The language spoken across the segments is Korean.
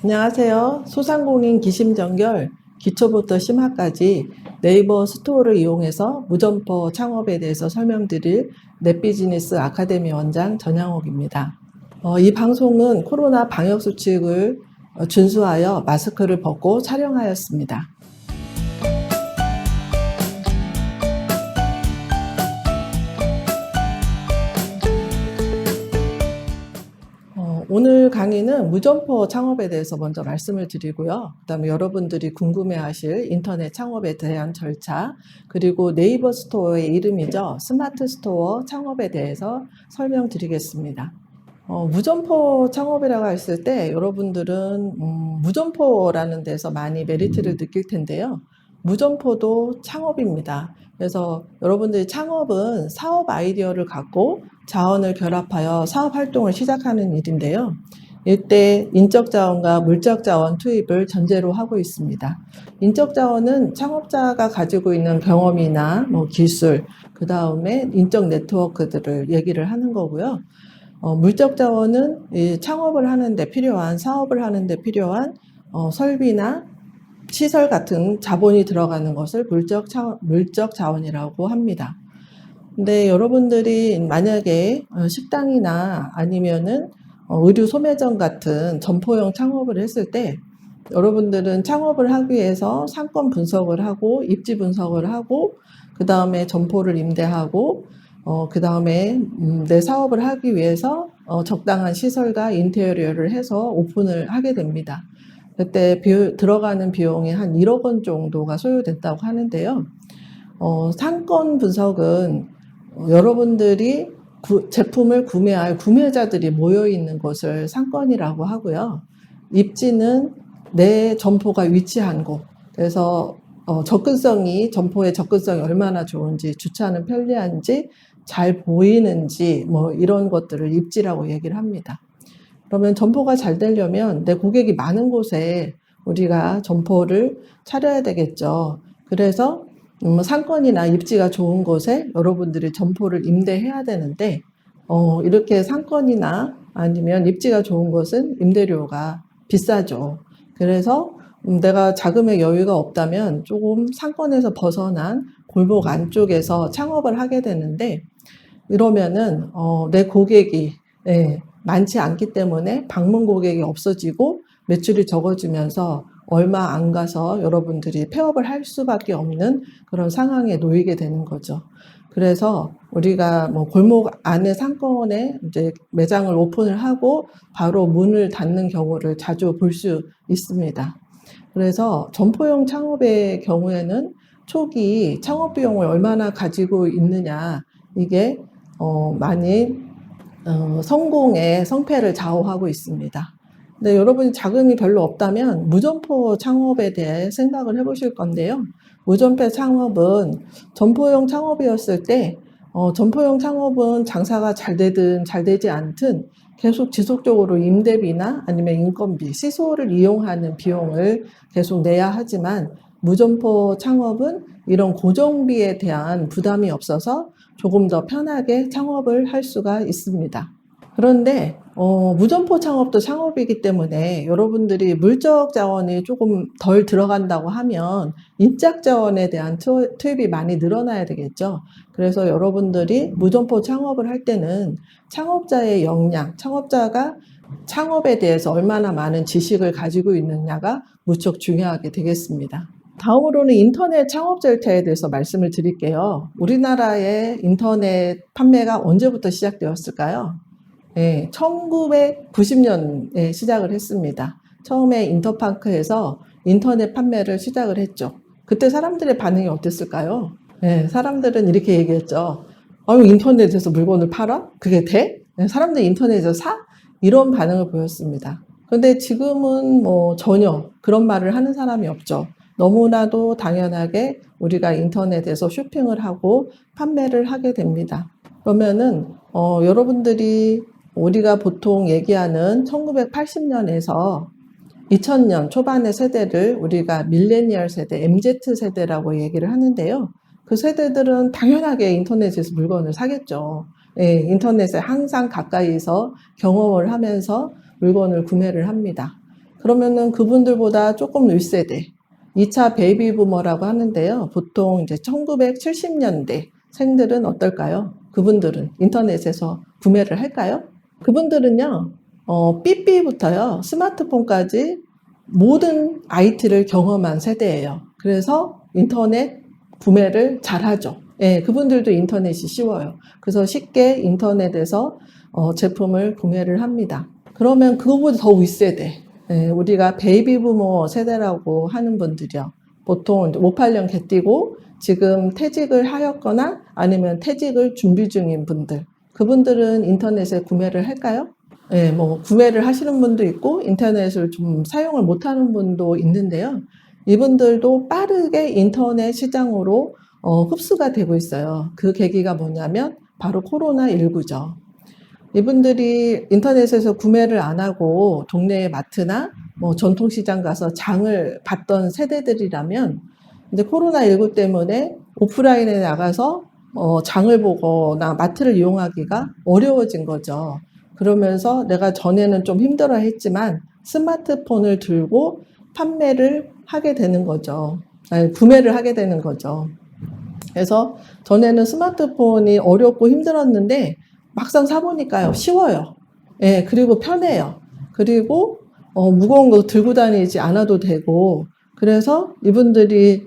안녕하세요. 소상공인 기심전결 기초부터 심화까지 네이버 스토어를 이용해서 무점포 창업에 대해서 설명드릴 넷비즈니스 아카데미 원장 전양옥입니다. 이 방송은 코로나 방역 수칙을 준수하여 마스크를 벗고 촬영하였습니다. 오늘 강의는 무점포 창업에 대해서 먼저 말씀을 드리고요. 그다음에 여러분들이 궁금해하실 인터넷 창업에 대한 절차, 그리고 네이버 스토어의 이름이죠. 스마트 스토어 창업에 대해서 설명드리겠습니다. 무점포 창업이라고 했을 때 여러분들은 무점포라는 데서 많이 메리트를 느낄 텐데요. 무점포도 창업입니다. 그래서 여러분들이 창업은 사업 아이디어를 갖고 자원을 결합하여 사업 활동을 시작하는 일인데요. 이때 인적 자원과 물적 자원 투입을 전제로 하고 있습니다. 인적 자원은 창업자가 가지고 있는 경험이나 기술, 그 다음에 인적 네트워크들을 얘기를 하는 거고요. 물적 자원은 이 창업을 하는데 필요한, 사업을 하는데 필요한 설비나 시설 같은 자본이 들어가는 것을 물적 자원이라고 합니다. 근데 여러분들이 만약에 식당이나 아니면은 의류 소매점 같은 점포형 창업을 했을 때 여러분들은 창업을 하기 위해서 상권 분석을 하고 입지 분석을 하고 그 다음에 점포를 임대하고 그 다음에 내 사업을 하기 위해서 적당한 시설과 인테리어를 해서 오픈을 하게 됩니다. 그때 들어가는 비용이 한 1억 원 정도가 소요된다고 하는데요. 상권 분석은 여러분들이 제품을 구매할 구매자들이 모여 있는 곳을 상권이라고 하고요. 입지는 내 점포가 위치한 곳. 그래서 접근성이 접근성이 얼마나 좋은지, 주차는 편리한지, 잘 보이는지, 이런 것들을 입지라고 얘기를 합니다. 그러면 점포가 잘 되려면 내 고객이 많은 곳에 우리가 점포를 차려야 되겠죠. 그래서 상권이나 입지가 좋은 곳에 여러분들이 점포를 임대해야 되는데 이렇게 상권이나 아니면 입지가 좋은 곳은 임대료가 비싸죠. 그래서 내가 자금의 여유가 없다면 조금 상권에서 벗어난 골목 안쪽에서 창업을 하게 되는데 이러면은 내 고객이 많지 않기 때문에 방문 고객이 없어지고 매출이 적어지면서 얼마 안 가서 여러분들이 폐업을 할 수밖에 없는 그런 상황에 놓이게 되는 거죠. 그래서 우리가 골목 안에 상권에 이제 매장을 오픈을 하고 바로 문을 닫는 경우를 자주 볼 수 있습니다. 그래서 점포형 창업의 경우에는 초기 창업 비용을 얼마나 가지고 있느냐 이게 많이 성공의 성패를 좌우하고 있습니다. 근데 여러분이 자금이 별로 없다면 무점포 창업에 대해 생각을 해보실 건데요. 무점포 창업은 점포형 창업이었을 때 점포형 창업은 장사가 잘 되든 잘 되지 않든 계속 지속적으로 임대비나 아니면 인건비, 시소를 이용하는 비용을 계속 내야 하지만 무점포 창업은 이런 고정비에 대한 부담이 없어서 조금 더 편하게 창업을 할 수가 있습니다. 그런데 무점포 창업도 창업이기 때문에 여러분들이 물적 자원이 조금 덜 들어간다고 하면 인적 자원에 대한 투입이 많이 늘어나야 되겠죠. 그래서 여러분들이 무점포 창업을 할 때는 창업자의 역량, 창업자가 창업에 대해서 얼마나 많은 지식을 가지고 있느냐가 무척 중요하게 되겠습니다. 다음으로는 인터넷 창업 절차에 대해서 말씀을 드릴게요. 우리나라의 인터넷 판매가 언제부터 시작되었을까요? 네, 1990년에 시작을 했습니다. 처음에 인터파크에서 인터넷 판매를 시작을 했죠. 그때 사람들의 반응이 어땠을까요? 네, 사람들은 이렇게 얘기했죠. 인터넷에서 물건을 팔아? 그게 돼? 네, 사람들이 인터넷에서 사? 이런 반응을 보였습니다. 그런데 지금은 전혀 그런 말을 하는 사람이 없죠. 너무나도 당연하게 우리가 인터넷에서 쇼핑을 하고 판매를 하게 됩니다. 그러면은 여러분들이 우리가 보통 얘기하는 1980년에서 2000년 초반의 세대를 우리가 밀레니얼 세대, MZ 세대라고 얘기를 하는데요. 그 세대들은 당연하게 인터넷에서 물건을 사겠죠. 예, 인터넷에 항상 가까이서 경험을 하면서 물건을 구매를 합니다. 그러면은 그분들보다 조금 윗세대, 2차 베이비 부머라고 하는데요. 보통 이제 1970년대 생들은 어떨까요? 그분들은 인터넷에서 구매를 할까요? 그분들은요, 삐삐부터요, 스마트폰까지 모든 IT를 경험한 세대예요. 그래서 인터넷 구매를 잘하죠. 예, 그분들도 인터넷이 쉬워요. 그래서 쉽게 인터넷에서 제품을 구매를 합니다. 그러면 그거보다 더 윗세대, 예, 우리가 베이비 부모 세대라고 하는 분들이요. 보통 58년 개띠고 지금 퇴직을 하였거나 아니면 퇴직을 준비 중인 분들. 그분들은 인터넷에 구매를 할까요? 예, 뭐 구매를 하시는 분도 있고 인터넷을 좀 사용을 못하는 분도 있는데요. 이분들도 빠르게 인터넷 시장으로 흡수가 되고 있어요. 그 계기가 뭐냐면 바로 코로나19죠. 이분들이 인터넷에서 구매를 안 하고 동네의 마트나 뭐 전통시장 가서 장을 봤던 세대들이라면 이제 코로나19 때문에 오프라인에 나가서 장을 보거나 마트를 이용하기가 어려워진 거죠. 그러면서 내가 전에는 좀 힘들어 했지만 스마트폰을 들고 판매를 하게 되는 거죠. 아니, 구매를 하게 되는 거죠. 그래서 전에는 스마트폰이 어렵고 힘들었는데 막상 사보니까요, 쉬워요. 예, 그리고 편해요. 그리고 무거운 거 들고 다니지 않아도 되고, 그래서 이분들이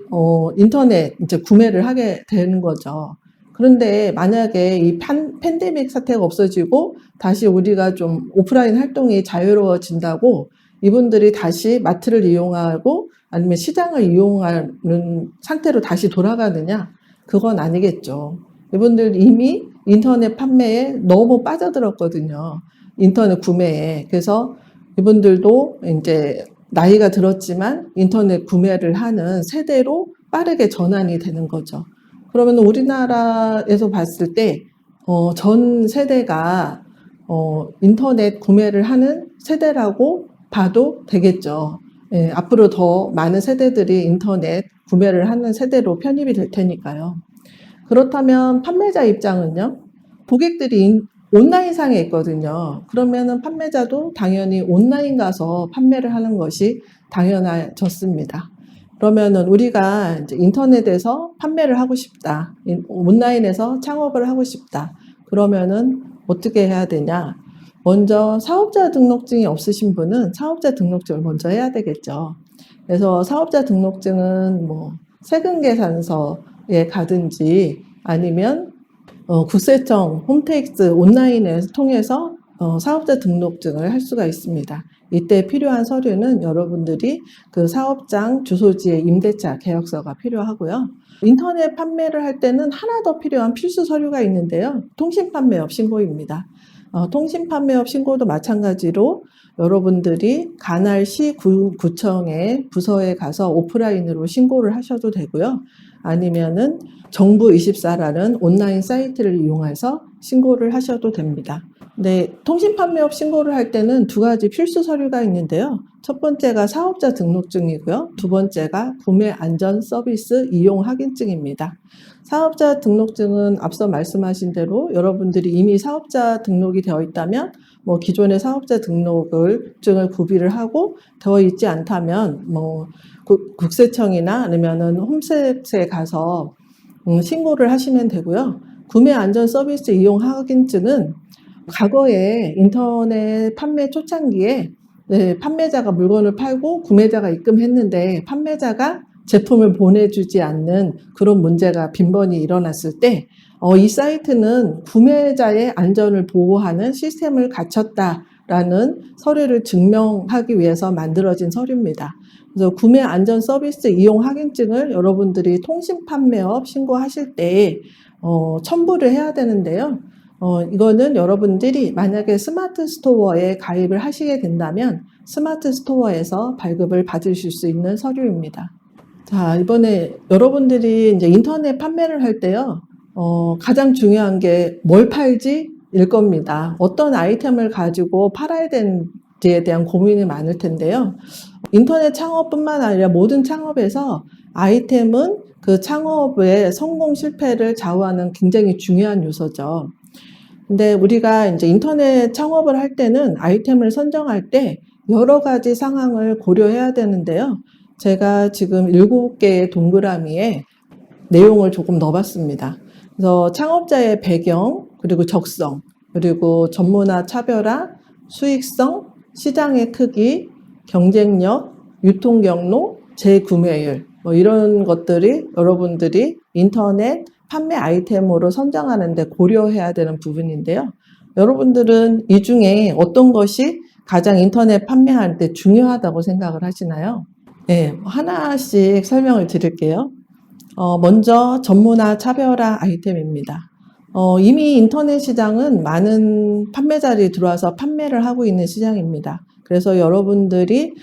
인터넷 이제 구매를 하게 되는 거죠. 그런데 만약에 이 팬데믹 사태가 없어지고 다시 우리가 좀 오프라인 활동이 자유로워진다고 이분들이 다시 마트를 이용하고 아니면 시장을 이용하는 상태로 다시 돌아가느냐? 그건 아니겠죠. 이분들 이미 인터넷 판매에 너무 빠져들었거든요. 인터넷 구매에. 그래서 이분들도 이제 나이가 들었지만 인터넷 구매를 하는 세대로 빠르게 전환이 되는 거죠. 그러면 우리나라에서 봤을 때, 전 세대가, 인터넷 구매를 하는 세대라고 봐도 되겠죠. 예, 앞으로 더 많은 세대들이 인터넷 구매를 하는 세대로 편입이 될 테니까요. 그렇다면 판매자 입장은요? 고객들이 온라인상에 있거든요. 그러면은 판매자도 당연히 온라인 가서 판매를 하는 것이 당연해졌습니다. 그러면은 우리가 이제 인터넷에서 판매를 하고 싶다. 온라인에서 창업을 하고 싶다. 그러면은 어떻게 해야 되냐? 먼저 사업자 등록증이 없으신 분은 사업자 등록증을 먼저 해야 되겠죠. 그래서 사업자 등록증은 뭐 세금계산서에 가든지 아니면 국세청 홈택스 온라인을 통해서 사업자 등록증을 할 수가 있습니다. 이때 필요한 서류는 여러분들이 그 사업장 주소지의 임대차 계약서가 필요하고요. 인터넷 판매를 할 때는 하나 더 필요한 필수 서류가 있는데요. 통신판매업 신고입니다. 통신판매업 신고도 마찬가지로 여러분들이 관할시 구청의 부서에 가서 오프라인으로 신고를 하셔도 되고요. 아니면은 정부24라는 온라인 사이트를 이용해서 신고를 하셔도 됩니다. 네, 통신판매업 신고를 할 때는 두 가지 필수 서류가 있는데요. 첫 번째가 사업자 등록증이고요. 두 번째가 구매 안전 서비스 이용 확인증입니다. 사업자 등록증은 앞서 말씀하신 대로 여러분들이 이미 사업자 등록이 되어 있다면 뭐 기존의 사업자 등록증을 구비를 하고 되어 있지 않다면 뭐 국세청이나 아니면은 홈셋에 가서 신고를 하시면 되고요. 구매 안전 서비스 이용 확인증은 과거에 인터넷 판매 초창기에 판매자가 물건을 팔고 구매자가 입금했는데 판매자가 제품을 보내주지 않는 그런 문제가 빈번히 일어났을 때 이 사이트는 구매자의 안전을 보호하는 시스템을 갖췄다라는 서류를 증명하기 위해서 만들어진 서류입니다. 그래서 구매 안전 서비스 이용 확인증을 여러분들이 통신 판매업 신고하실 때 첨부를 해야 되는데요. 이거는 여러분들이 만약에 스마트 스토어에 가입을 하시게 된다면 스마트 스토어에서 발급을 받으실 수 있는 서류입니다. 자, 이번에 여러분들이 이제 인터넷 판매를 할 때요, 가장 중요한 게 뭘 팔지? 일 겁니다. 어떤 아이템을 가지고 팔아야 되는지에 대한 고민이 많을 텐데요. 인터넷 창업뿐만 아니라 모든 창업에서 아이템은 그 창업의 성공 실패를 좌우하는 굉장히 중요한 요소죠. 근데 우리가 이제 인터넷 창업을 할 때는 아이템을 선정할 때 여러 가지 상황을 고려해야 되는데요. 제가 지금 7개의 동그라미에 내용을 조금 넣어봤습니다. 그래서 창업자의 배경, 그리고 적성, 그리고 전문화 차별화, 수익성, 시장의 크기, 경쟁력, 유통 경로, 재구매율, 뭐 이런 것들이 여러분들이 인터넷 판매 아이템으로 선정하는데 고려해야 되는 부분인데요. 여러분들은 이 중에 어떤 것이 가장 인터넷 판매할 때 중요하다고 생각을 하시나요? 네, 하나씩 설명을 드릴게요. 먼저 전문화 차별화 아이템입니다. 이미 인터넷 시장은 많은 판매자들이 들어와서 판매를 하고 있는 시장입니다. 그래서 여러분들이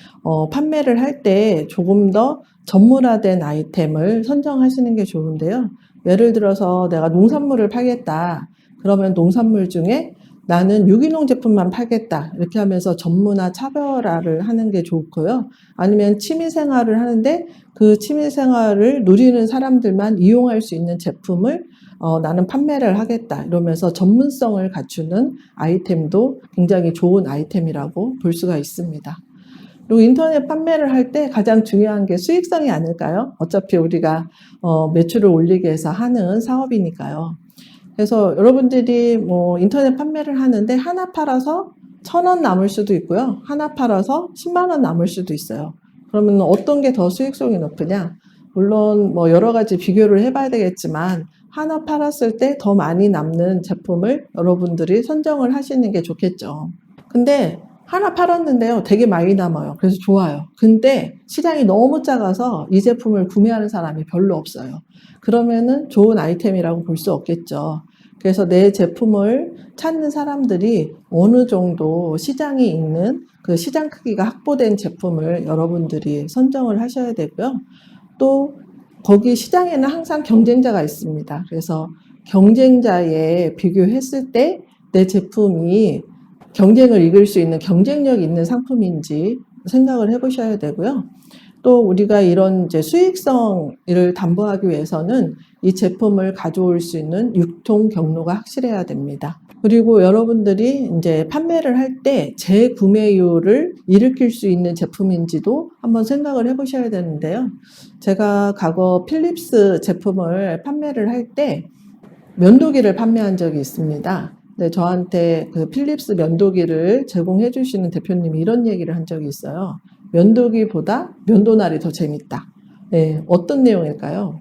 판매를 할 때 조금 더 전문화된 아이템을 선정하시는 게 좋은데요. 예를 들어서 내가 농산물을 팔겠다. 그러면 농산물 중에 나는 유기농 제품만 팔겠다. 이렇게 하면서 전문화 차별화를 하는 게 좋고요. 아니면 취미생활을 하는데 그 취미생활을 누리는 사람들만 이용할 수 있는 제품을 나는 판매를 하겠다. 이러면서 전문성을 갖추는 아이템도 굉장히 좋은 아이템이라고 볼 수가 있습니다. 그리고 인터넷 판매를 할 때 가장 중요한 게 수익성이 아닐까요? 어차피 우리가 매출을 올리기 위해서 하는 사업이니까요. 그래서 여러분들이 뭐 인터넷 판매를 하는데 하나 팔아서 1,000원 남을 수도 있고요. 하나 팔아서 10만 원 남을 수도 있어요. 그러면 어떤 게 더 수익성이 높으냐? 물론 뭐 여러 가지 비교를 해봐야 되겠지만 하나 팔았을 때 더 많이 남는 제품을 여러분들이 선정을 하시는 게 좋겠죠. 근데 하나 팔았는데요, 되게 많이 남아요. 그래서 좋아요. 근데 시장이 너무 작아서 이 제품을 구매하는 사람이 별로 없어요. 그러면은 좋은 아이템이라고 볼 수 없겠죠. 그래서 내 제품을 찾는 사람들이 어느 정도 시장이 있는 그 시장 크기가 확보된 제품을 여러분들이 선정을 하셔야 되고요. 또 거기 시장에는 항상 경쟁자가 있습니다. 그래서 경쟁자에 비교했을 때 내 제품이 경쟁을 이길 수 있는 경쟁력 있는 상품인지 생각을 해보셔야 되고요. 또 우리가 이런 이제 수익성을 담보하기 위해서는 이 제품을 가져올 수 있는 유통 경로가 확실해야 됩니다. 그리고 여러분들이 이제 판매를 할 때 재구매율을 일으킬 수 있는 제품인지도 한번 생각을 해보셔야 되는데요. 제가 과거 필립스 제품을 판매를 할 때 면도기를 판매한 적이 있습니다. 네, 저한테 그 필립스 면도기를 제공해 주시는 대표님이 이런 얘기를 한 적이 있어요. 면도기보다 면도날이 더 재밌다. 네, 어떤 내용일까요?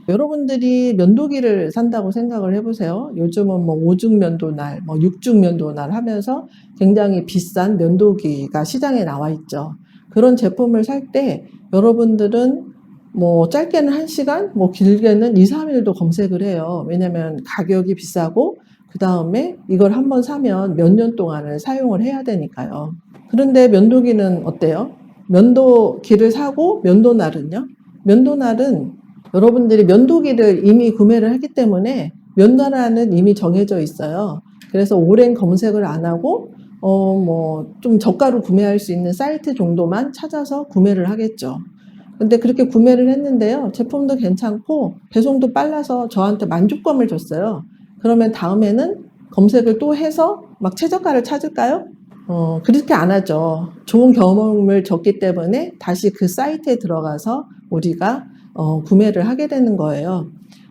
여러분들이 면도기를 산다고 생각을 해보세요. 요즘은 뭐 5중 면도날, 뭐 6중 면도날 하면서 굉장히 비싼 면도기가 시장에 나와 있죠. 그런 제품을 살 때 여러분들은 뭐 짧게는 1시간, 뭐 길게는 2, 3일도 검색을 해요. 왜냐면 가격이 비싸고 그 다음에 이걸 한번 사면 몇 년 동안을 사용을 해야 되니까요. 그런데 면도기는 어때요? 면도기를 사고 면도날은요? 면도날은 여러분들이 면도기를 이미 구매를 했기 때문에 면도날은 이미 정해져 있어요. 그래서 오랜 검색을 안 하고 뭐 좀 저가로 구매할 수 있는 사이트 정도만 찾아서 구매를 하겠죠. 근데 그렇게 구매를 했는데요. 제품도 괜찮고 배송도 빨라서 저한테 만족감을 줬어요. 그러면 다음에는 검색을 또 해서 막 최저가를 찾을까요? 그렇게 안 하죠. 좋은 경험을 줬기 때문에 다시 그 사이트에 들어가서 우리가 구매를 하게 되는 거예요.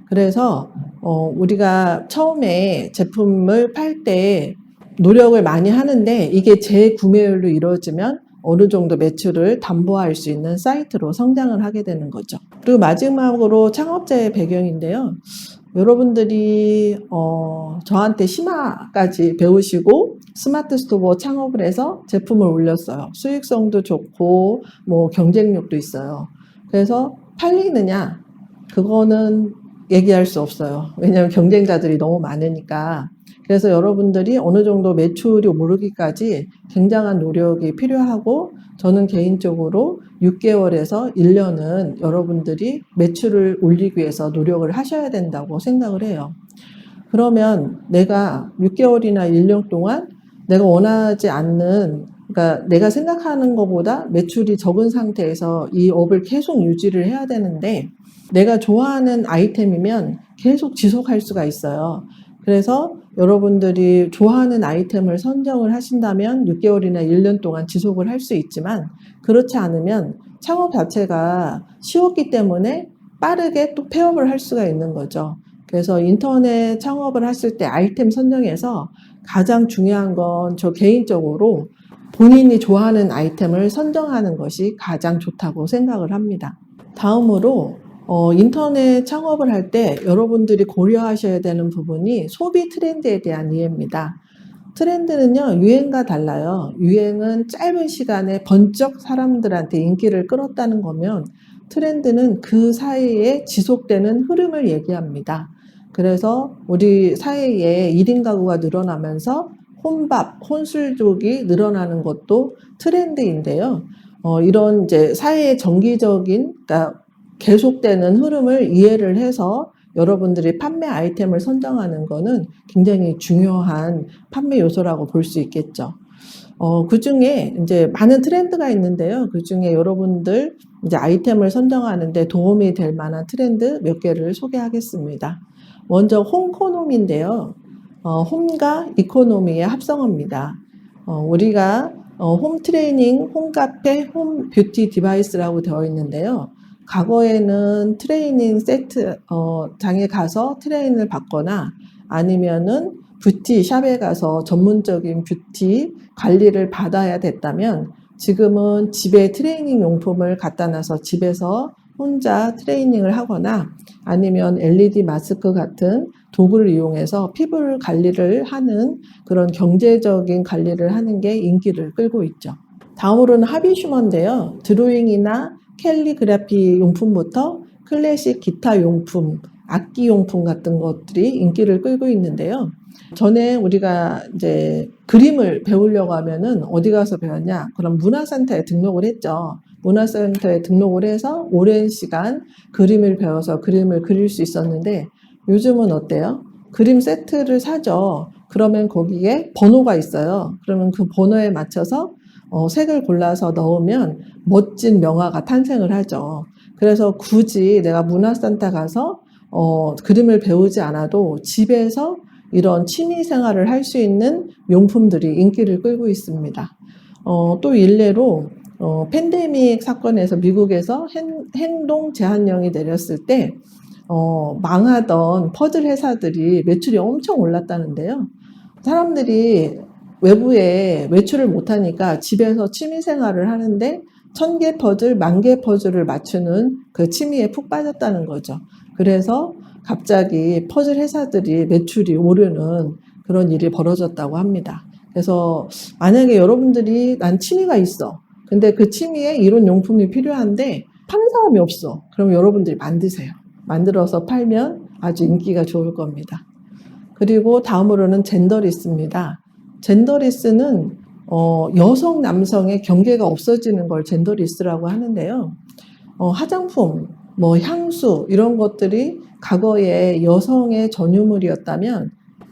그래서 우리가 처음에 제품을 팔 때 노력을 많이 하는데 이게 재구매율로 이루어지면 어느 정도 매출을 담보할 수 있는 사이트로 성장을 하게 되는 거죠. 그리고 마지막으로 창업자의 배경인데요. 여러분들이 저한테 심화까지 배우시고 스마트 스토어 창업을 해서 제품을 올렸어요. 수익성도 좋고 뭐 경쟁력도 있어요. 그래서 팔리느냐? 그거는 얘기할 수 없어요. 왜냐하면 경쟁자들이 너무 많으니까. 그래서 여러분들이 어느 정도 매출이 오르기까지 굉장한 노력이 필요하고 저는 개인적으로 6개월에서 1년은 여러분들이 매출을 올리기 위해서 노력을 하셔야 된다고 생각을 해요. 그러면 내가 6개월이나 1년 동안 내가 원하지 않는, 그러니까 내가 생각하는 것보다 매출이 적은 상태에서 이 업을 계속 유지를 해야 되는데 내가 좋아하는 아이템이면 계속 지속할 수가 있어요. 그래서 여러분들이 좋아하는 아이템을 선정을 하신다면 6개월이나 1년 동안 지속을 할 수 있지만 그렇지 않으면 창업 자체가 쉬웠기 때문에 빠르게 또 폐업을 할 수가 있는 거죠. 그래서 인터넷 창업을 하실 때 아이템 선정에서 가장 중요한 건 저 개인적으로 본인이 좋아하는 아이템을 선정하는 것이 가장 좋다고 생각을 합니다. 다음으로 인터넷 창업을 할 때 여러분들이 고려하셔야 되는 부분이 소비 트렌드에 대한 이해입니다. 트렌드는요, 유행과 달라요. 유행은 짧은 시간에 번쩍 사람들한테 인기를 끌었다는 거면 트렌드는 그 사이에 지속되는 흐름을 얘기합니다. 그래서 우리 사회에 1인 가구가 늘어나면서 혼밥, 혼술족이 늘어나는 것도 트렌드인데요. 이런 이제 사회의 정기적인, 그러니까 계속되는 흐름을 이해를 해서 여러분들이 판매 아이템을 선정하는 거는 굉장히 중요한 판매 요소라고 볼 수 있겠죠. 그 중에 이제 많은 트렌드가 있는데요. 그 중에 여러분들 이제 아이템을 선정하는데 도움이 될 만한 트렌드 몇 개를 소개하겠습니다. 먼저 홈코노미인데요. 홈과 이코노미의 합성어입니다. 우리가 홈 트레이닝, 홈 카페, 홈 뷰티 디바이스라고 되어 있는데요. 과거에는 트레이닝 세트, 장에 가서 트레이닝을 받거나 아니면은 뷰티 샵에 가서 전문적인 뷰티 관리를 받아야 됐다면 지금은 집에 트레이닝 용품을 갖다 놔서 집에서 혼자 트레이닝을 하거나 아니면 LED 마스크 같은 도구를 이용해서 피부 관리를 하는 그런 경제적인 관리를 하는 게 인기를 끌고 있죠. 다음으로는 하비슈머인데요. 드로잉이나 캘리그라피 용품부터 클래식 기타 용품, 악기 용품 같은 것들이 인기를 끌고 있는데요. 전에 우리가 이제 그림을 배우려고 하면은 어디 가서 배웠냐? 그럼 문화센터에 등록을 했죠. 문화센터에 등록을 해서 오랜 시간 그림을 배워서 그림을 그릴 수 있었는데 요즘은 어때요? 그림 세트를 사죠. 그러면 거기에 번호가 있어요. 그러면 그 번호에 맞춰서 색을 골라서 넣으면 멋진 명화가 탄생을 하죠. 그래서 굳이 내가 문화센터 가서 그림을 배우지 않아도 집에서 이런 취미 생활을 할 수 있는 용품들이 인기를 끌고 있습니다. 또 일례로 팬데믹 사건에서 미국에서 행동 제한령이 내렸을 때 망하던 퍼즐 회사들이 매출이 엄청 올랐다는데요. 사람들이 외부에 외출을 못하니까 집에서 취미 생활을 하는데 1000개 퍼즐, 10,000개 퍼즐을 맞추는 그 취미에 푹 빠졌다는 거죠. 그래서 갑자기 퍼즐 회사들이 매출이 오르는 그런 일이 벌어졌다고 합니다. 그래서 만약에 여러분들이 난 취미가 있어. 근데 그 취미에 이런 용품이 필요한데 파는 사람이 없어. 그럼 여러분들이 만드세요. 만들어서 팔면 아주 인기가 좋을 겁니다. 그리고 다음으로는 젠더리스입니다. 젠더리스는 여성, 남성의 경계가 없어지는 걸 젠더리스라고 하는데요. 화장품, 뭐 향수 이런 것들이 과거에 여성의 전유물이었다면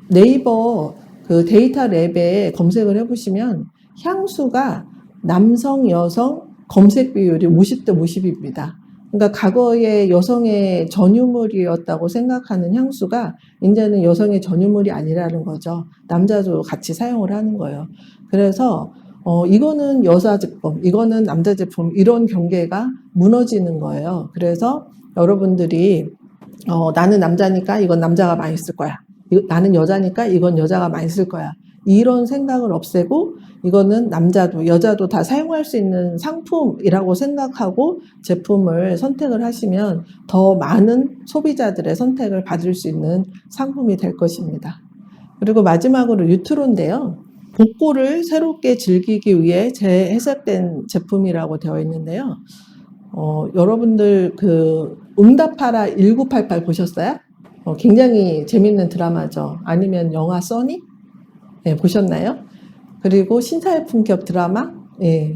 네이버 그 데이터 랩에 검색을 해보시면 향수가 남성, 여성 검색 비율이 50대 50입니다. 그러니까 과거에 여성의 전유물이었다고 생각하는 향수가 이제는 여성의 전유물이 아니라는 거죠. 남자도 같이 사용을 하는 거예요. 그래서 이거는 여자 제품, 이거는 남자 제품 이런 경계가 무너지는 거예요. 그래서 여러분들이 나는 남자니까 이건 남자가 많이 쓸 거야. 나는 여자니까 이건 여자가 많이 쓸 거야. 이런 생각을 없애고 이거는 남자도 여자도 다 사용할 수 있는 상품이라고 생각하고 제품을 선택을 하시면 더 많은 소비자들의 선택을 받을 수 있는 상품이 될 것입니다. 그리고 마지막으로 유트로인데요. 복고를 새롭게 즐기기 위해 재해석된 제품이라고 되어 있는데요. 여러분들 그 응답하라 1988 보셨어요? 굉장히 재밌는 드라마죠. 아니면 영화 써니? 네, 보셨나요? 그리고 신사의 품격 드라마? 예.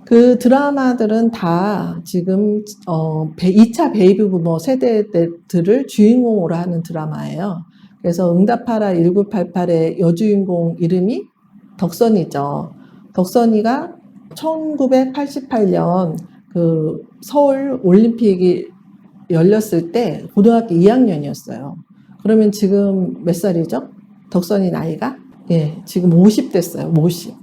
그 드라마들은 다 지금 2차 베이비 부머 세대들을 주인공으로 하는 드라마예요. 그래서 응답하라 1988의 여주인공 이름이 덕선이죠. 덕선이가 1988년 그 서울 올림픽이 열렸을 때 고등학교 2학년이었어요. 그러면 지금 몇 살이죠? 덕선이 나이가? 예, 지금 50 됐어요. 50.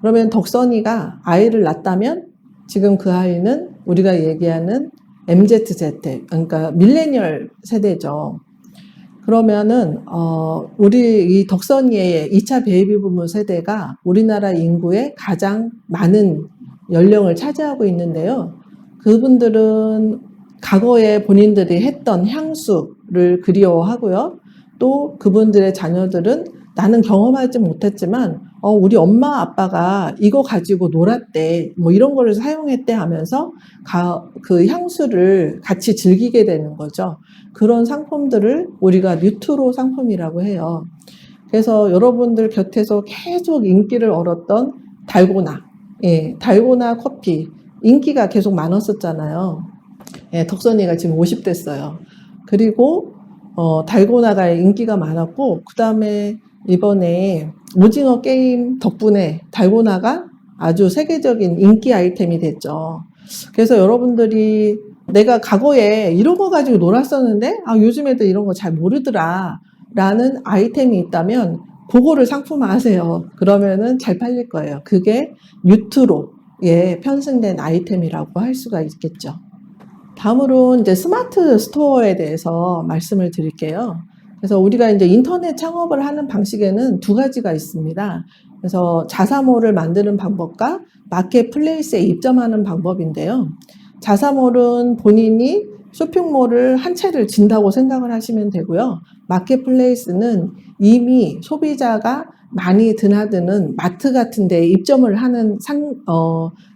그러면 덕선이가 아이를 낳았다면 지금 그 아이는 우리가 얘기하는 MZZ, 그러니까 밀레니얼 세대죠. 그러면은 우리 이 덕선이의 2차 베이비 부문 세대가 우리나라 인구의 가장 많은 연령을 차지하고 있는데요. 그분들은 과거에 본인들이 했던 향수를 그리워하고요. 또 그분들의 자녀들은 나는 경험하지 못했지만 우리 엄마 아빠가 이거 가지고 놀았대, 뭐 이런 거를 사용했대 하면서 그 향수를 같이 즐기게 되는 거죠. 그런 상품들을 우리가 뉴트로 상품이라고 해요. 그래서 여러분들 곁에서 계속 인기를 얻었던 달고나, 예, 달고나 커피 인기가 계속 많았었잖아요. 예, 덕선이가 지금 50 됐어요. 그리고 달고나가 인기가 많았고, 그 다음에 이번에 오징어 게임 덕분에 달고나가 아주 세계적인 인기 아이템이 됐죠. 그래서 여러분들이 내가 과거에 이런 거 가지고 놀았었는데 요즘 애들 이런 거 잘 모르더라 라는 아이템이 있다면 그거를 상품화하세요. 그러면은 잘 팔릴 거예요. 그게 뉴트로에 편승된 아이템이라고 할 수가 있겠죠. 다음으로 이제 스마트 스토어에 대해서 말씀을 드릴게요. 그래서 우리가 이제 인터넷 창업을 하는 방식에는 두 가지가 있습니다. 그래서 자사몰을 만드는 방법과 마켓플레이스에 입점하는 방법인데요. 자사몰은 본인이 쇼핑몰을 한 채를 진다고 생각을 하시면 되고요. 마켓플레이스는 이미 소비자가 많이 드나드는 마트 같은 데 입점을 하는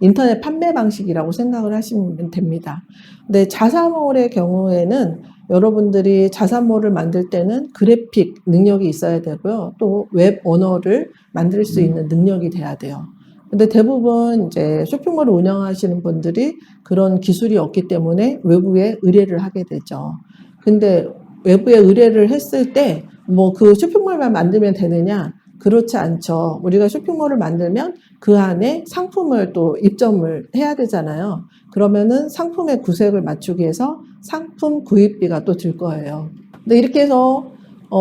인터넷 판매 방식이라고 생각을 하시면 됩니다. 근데 자사몰의 경우에는 여러분들이 자사몰을 만들 때는 그래픽 능력이 있어야 되고요. 또 웹 언어를 만들 수 있는 능력이 돼야 돼요. 근데 대부분 이제 쇼핑몰을 운영하시는 분들이 그런 기술이 없기 때문에 외부에 의뢰를 하게 되죠. 근데 외부에 의뢰를 했을 때 뭐 그 쇼핑몰만 만들면 되느냐? 그렇지 않죠. 우리가 쇼핑몰을 만들면 그 안에 상품을 또 입점을 해야 되잖아요. 그러면은 상품의 구색을 맞추기 위해서 상품 구입비가 또 들 거예요. 근데 이렇게 해서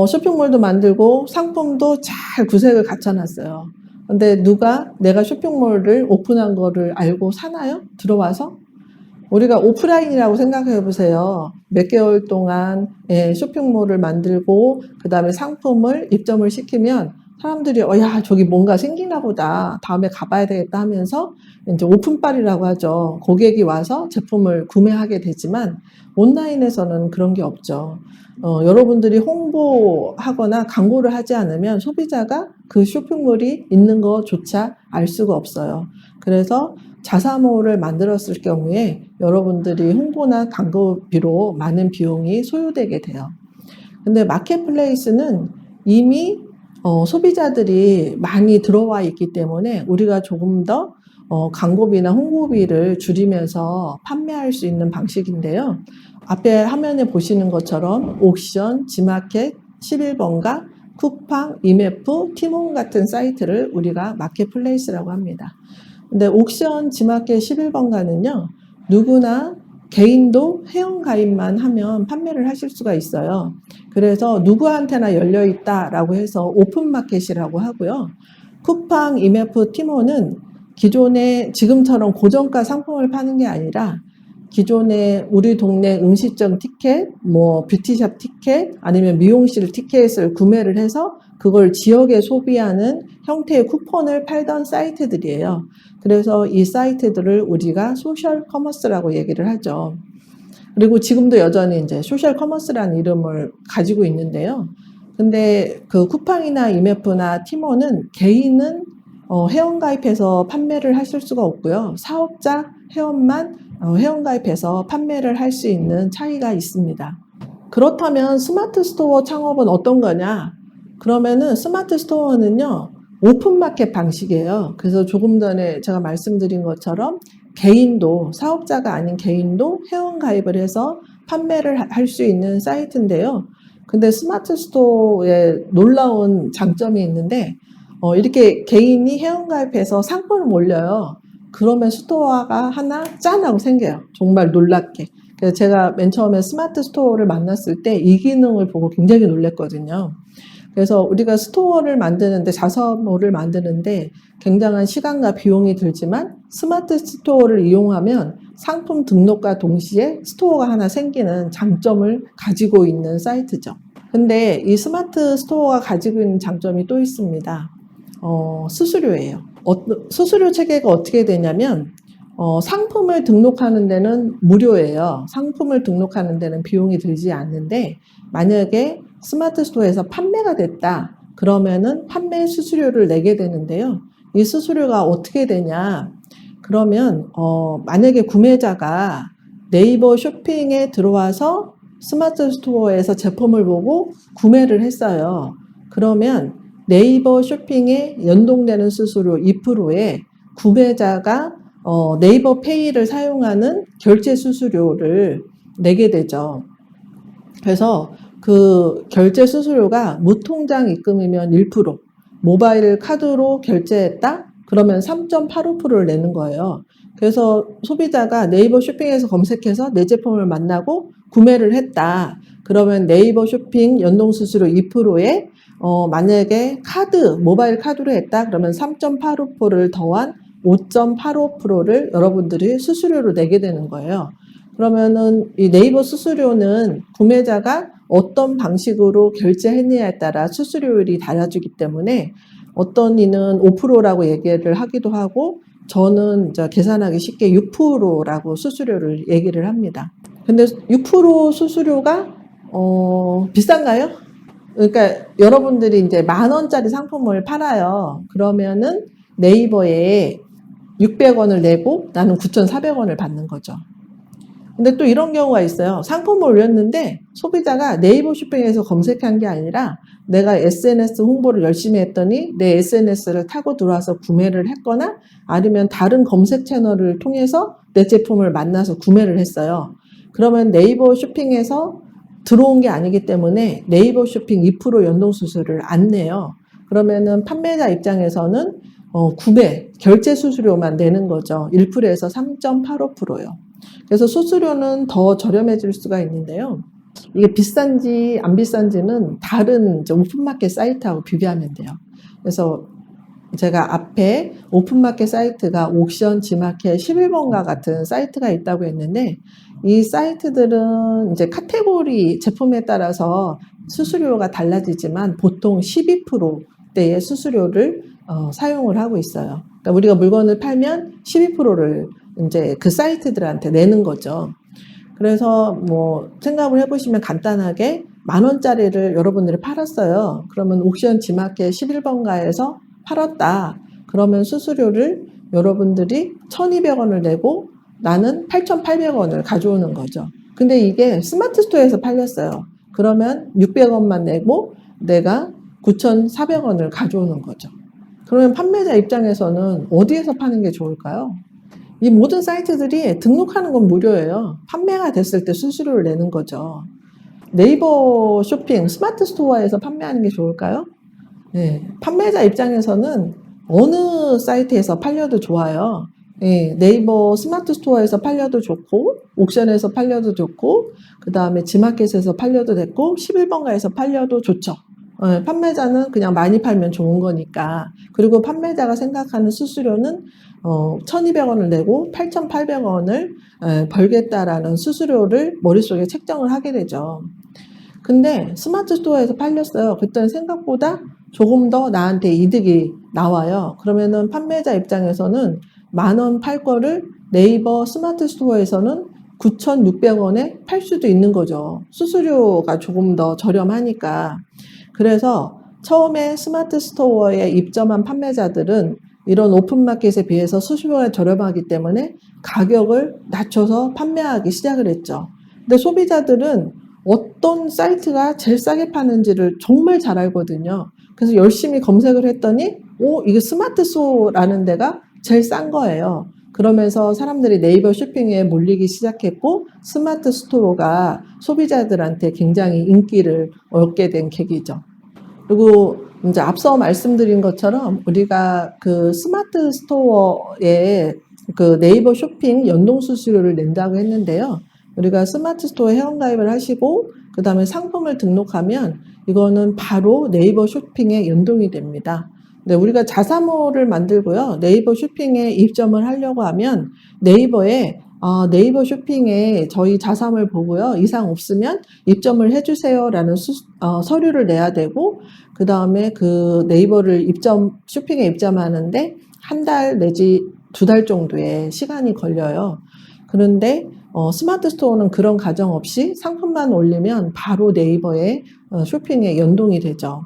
쇼핑몰도 만들고 상품도 잘 구색을 갖춰놨어요. 근데 누가 내가 쇼핑몰을 오픈한 거를 알고 사나요? 들어와서? 우리가 오프라인이라고 생각해 보세요. 몇 개월 동안 쇼핑몰을 만들고 그 다음에 상품을 입점을 시키면 사람들이 야 저기 뭔가 생기나 보다 다음에 가봐야 되겠다 하면서 이제 오픈빨이라고 하죠. 고객이 와서 제품을 구매하게 되지만 온라인에서는 그런 게 없죠. 여러분들이 홍보하거나 광고를 하지 않으면 소비자가 그 쇼핑몰이 있는 것조차 알 수가 없어요. 그래서 자사몰을 만들었을 경우에 여러분들이 홍보나 광고비로 많은 비용이 소요되게 돼요. 근데 마켓플레이스는 이미 소비자들이 많이 들어와 있기 때문에 우리가 조금 더 광고비나 홍보비를 줄이면서 판매할 수 있는 방식인데요. 앞에 화면에 보시는 것처럼 옥션, 지마켓, 11번가, 쿠팡, 이메프, 티몬 같은 사이트를 우리가 마켓플레이스라고 합니다. 근데 옥션, 지마켓, 11번가는요. 누구나 개인도 회원가입만 하면 판매를 하실 수가 있어요. 그래서 누구한테나 열려있다라고 해서 오픈마켓이라고 하고요. 쿠팡, 이메프, 티몬은 기존에 지금처럼 고정가 상품을 파는 게 아니라 기존에 우리 동네 음식점 티켓, 뭐 뷰티샵 티켓, 아니면 미용실 티켓을 구매를 해서 그걸 지역에 소비하는 형태의 쿠폰을 팔던 사이트들이에요. 그래서 이 사이트들을 우리가 소셜 커머스라고 얘기를 하죠. 그리고 지금도 여전히 이제 소셜 커머스라는 이름을 가지고 있는데요. 근데 그 쿠팡이나 이메프나 티몬은 개인은 회원가입해서 판매를 하실 수가 없고요. 사업자 회원만 회원가입해서 판매를 할 수 있는 차이가 있습니다. 그렇다면 스마트 스토어 창업은 어떤 거냐? 그러면은 스마트 스토어는요, 오픈마켓 방식이에요. 그래서 조금 전에 제가 말씀드린 것처럼 개인도, 사업자가 아닌 개인도 회원가입을 해서 판매를 할 수 있는 사이트인데요. 근데 스마트 스토어에 놀라운 장점이 있는데, 이렇게 개인이 회원가입해서 상품을 올려요. 그러면 스토어가 하나 짠 하고 생겨요. 정말 놀랍게. 그래서 제가 맨 처음에 스마트 스토어를 만났을 때 이 기능을 보고 굉장히 놀랐거든요. 그래서 우리가 스토어를 만드는데, 자사몰을 만드는데 굉장한 시간과 비용이 들지만 스마트 스토어를 이용하면 상품 등록과 동시에 스토어가 하나 생기는 장점을 가지고 있는 사이트죠. 근데 이 스마트 스토어가 가지고 있는 장점이 또 있습니다. 수수료예요. 수수료 체계가 어떻게 되냐면 상품을 등록하는 데는 무료예요. 상품을 등록하는 데는 비용이 들지 않는데, 만약에 스마트 스토어에서 판매가 됐다 그러면은 판매 수수료를 내게 되는데요. 이 수수료가 어떻게 되냐, 그러면 만약에 구매자가 네이버 쇼핑에 들어와서 스마트 스토어에서 제품을 보고 구매를 했어요. 그러면 네이버 쇼핑에 연동되는 수수료 2%에 구매자가 네이버 페이를 사용하는 결제 수수료를 내게 되죠. 그래서 그 결제 수수료가 무통장 입금이면 1%, 모바일 카드로 결제했다? 그러면 3.85%를 내는 거예요. 그래서 소비자가 네이버 쇼핑에서 검색해서 내 제품을 만나고 구매를 했다. 그러면 네이버 쇼핑 연동 수수료 2%에 만약에 모바일 카드로 했다? 그러면 3.85%를 더한 5.85%를 여러분들이 수수료로 내게 되는 거예요. 그러면은 이 네이버 수수료는 구매자가 어떤 방식으로 결제했느냐에 따라 수수료율이 달라지기 때문에 어떤 이는 5%라고 얘기를 하기도 하고, 저는 계산하기 쉽게 6%라고 수수료를 얘기를 합니다. 근데 6% 수수료가 비싼가요? 그러니까 여러분들이 이제 10,000원짜리 상품을 팔아요. 그러면은 네이버에 600원을 내고 나는 9,400원을 받는 거죠. 근데 또 이런 경우가 있어요. 상품을 올렸는데 소비자가 네이버 쇼핑에서 검색한 게 아니라 내가 SNS 홍보를 열심히 했더니 내 SNS를 타고 들어와서 구매를 했거나 아니면 다른 검색 채널을 통해서 내 제품을 만나서 구매를 했어요. 그러면 네이버 쇼핑에서 들어온 게 아니기 때문에 네이버 쇼핑 2% 연동 수수료를 안 내요. 그러면은 판매자 입장에서는 구매, 결제 수수료만 내는 거죠. 1%에서 3.85%요. 그래서 수수료는 더 저렴해질 수가 있는데요. 이게 비싼지 안 비싼지는 다른 오픈마켓 사이트하고 비교하면 돼요. 그래서 제가 앞에 오픈마켓 사이트가 옥션, 지마켓, 11번가 같은 사이트가 있다고 했는데, 이 사이트들은 이제 카테고리 제품에 따라서 수수료가 달라지지만 보통 12%대의 수수료를 사용을 하고 있어요. 그러니까 우리가 물건을 팔면 12%를 이제 그 사이트들한테 내는 거죠. 그래서 뭐 생각을 해보시면 간단하게 10,000원짜리를 여러분들이 팔았어요. 그러면 옥션 지마켓 11번가에서 팔았다. 그러면 수수료를 여러분들이 1,200원을 내고 나는 8,800원을 가져오는 거죠. 근데 이게 스마트 스토어에서 팔렸어요. 그러면 600원만 내고 내가 9,400원을 가져오는 거죠. 그러면 판매자 입장에서는 어디에서 파는 게 좋을까요? 이 모든 사이트들이 등록하는 건 무료예요. 판매가 됐을 때 수수료를 내는 거죠. 네이버 쇼핑, 스마트 스토어에서 판매하는 게 좋을까요? 네, 판매자 입장에서는 어느 사이트에서 팔려도 좋아요. 네, 네이버 스마트 스토어에서 팔려도 좋고, 옥션에서 팔려도 좋고, 그 다음에 지마켓에서 팔려도 됐고, 11번가에서 팔려도 좋죠. 판매자는 그냥 많이 팔면 좋은 거니까. 그리고 판매자가 생각하는 수수료는 1,200원을 내고 8,800원을 벌겠다라는 수수료를 머릿속에 책정을 하게 되죠. 근데 스마트 스토어에서 팔렸어요. 그때는 생각보다 조금 더 나한테 이득이 나와요. 그러면은 판매자 입장에서는 10,000원 팔 거를 네이버 스마트 스토어에서는 9,600원에 팔 수도 있는 거죠. 수수료가 조금 더 저렴하니까. 그래서 처음에 스마트 스토어에 입점한 판매자들은 이런 오픈마켓에 비해서 수수료가 저렴하기 때문에 가격을 낮춰서 판매하기 시작을 했죠. 근데 소비자들은 어떤 사이트가 제일 싸게 파는지를 정말 잘 알거든요. 그래서 열심히 검색을 했더니 이게 스마트 스토어라는 데가 제일 싼 거예요. 그러면서 사람들이 네이버 쇼핑에 몰리기 시작했고 스마트 스토어가 소비자들한테 굉장히 인기를 얻게 된 계기죠. 그리고 이제 앞서 말씀드린 것처럼 우리가 그 스마트 스토어에 그 네이버 쇼핑 연동 수수료를 낸다고 했는데요. 우리가 스마트 스토어 회원가입을 하시고 그 다음에 상품을 등록하면 이거는 바로 네이버 쇼핑에 연동이 됩니다. 네, 우리가 자사모를 만들고요. 네이버 쇼핑에 입점을 하려고 하면 네이버 쇼핑에 저희 자사몰 보고요. 이상 없으면 입점을 해주세요 라는 서류를 내야 되고, 그 다음에 그 네이버를 쇼핑에 입점하는데 한 달 내지 2달 정도의 시간이 걸려요. 그런데 스마트 스토어는 그런 과정 없이 상품만 올리면 바로 네이버에 쇼핑에 연동이 되죠.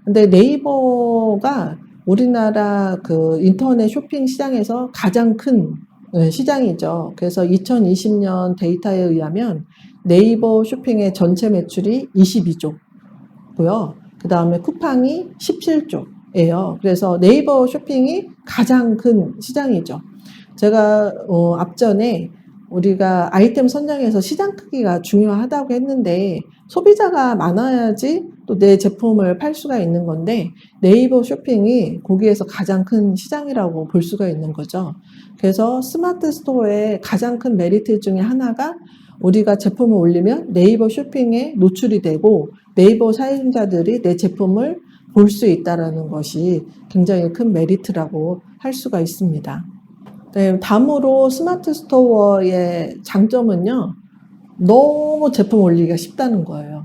근데 네이버가 우리나라 그 인터넷 쇼핑 시장에서 가장 큰 시장이죠. 그래서 2020년 데이터에 의하면 네이버 쇼핑의 전체 매출이 22조고요. 그 다음에 쿠팡이 17조예요. 그래서 네이버 쇼핑이 가장 큰 시장이죠. 제가 앞전에 우리가 아이템 선정에서 시장 크기가 중요하다고 했는데 소비자가 많아야지 또 내 제품을 팔 수가 있는 건데 네이버 쇼핑이 거기에서 가장 큰 시장이라고 볼 수가 있는 거죠. 그래서 스마트 스토어의 가장 큰 메리트 중에 하나가 우리가 제품을 올리면 네이버 쇼핑에 노출이 되고 네이버 사용자들이 내 제품을 볼 수 있다는 것이 굉장히 큰 메리트라고 할 수가 있습니다. 네, 다음으로 스마트 스토어의 장점은요, 너무 제품 올리기가 쉽다는 거예요.